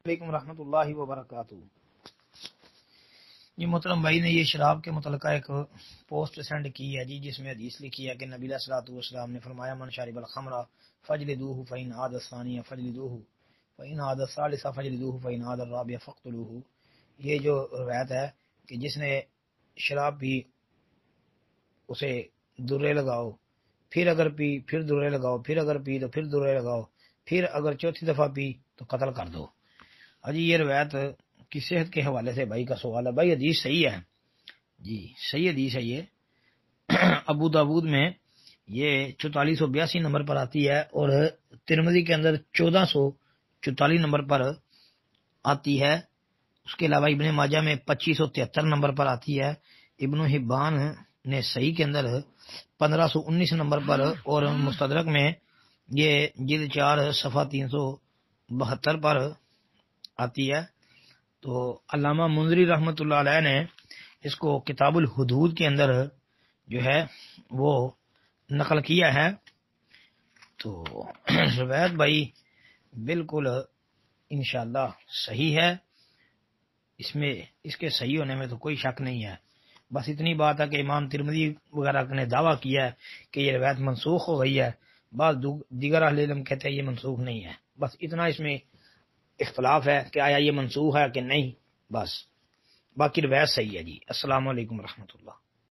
علیکم ورحمۃ اللہ وبرکاتہ۔ یہ محترم بھائی نے یہ شراب کے متعلقہ ایک پوسٹ سینڈ کی ہے جی، جس میں حدیث لکھی ہے کہ نبی علیہ الصلوۃ والسلام نے فرمایا من شرب الخمر فجلدوه فإن عاد الثانیہ فجلدوه فإن عاد الثالثہ فجلدوه فإن عاد الرابعہ فاقتلوه۔ یہ جو روایت ہے کہ جس نے شراب پی اسے درے لگاؤ، پھر اگر پی پھر درے لگاؤ، پھر اگر پی تو پھر درے لگاؤ، پھر اگر چوتھی دفعہ پی تو قتل کر دو۔ اجی یہ روایت کی صحت کے حوالے سے بھائی کا سوال ہے۔ بھائی حدیث صحیح ہے جی، صحیح حدیث ہے یہ۔ ابو داود میں یہ 4482 نمبر پر آتی ہے اور ترمذی کے اندر 1444 نمبر پر آتی ہے۔ اس کے علاوہ ابن ماجہ میں 2573 نمبر پر آتی ہے۔ ابن حبان نے صحیح کے اندر 1519 نمبر پر اور مستدرک میں یہ جلد 4 صفحہ 372 پر آتی ہے۔ تو علامہ منذری رحمۃ اللہ علیہ نے اس کو کتاب الحدود کے اندر جو ہے وہ نقل کیا ہے۔ تو روایت بھائی بالکل انشاءاللہ صحیح ہے، اس کے صحیح ہونے میں تو کوئی شک نہیں ہے۔ بس اتنی بات ہے کہ امام ترمذی وغیرہ نے دعویٰ کیا ہے کہ یہ روایت منسوخ ہو گئی ہے، بعض دیگر اہل علم کہتے ہیں یہ منسوخ نہیں ہے۔ بس اتنا اس میں اختلاف ہے کہ آیا یہ منسوخ ہے کہ نہیں، بس باقی روایت صحیح ہے جی۔ السلام علیکم ورحمۃ اللہ۔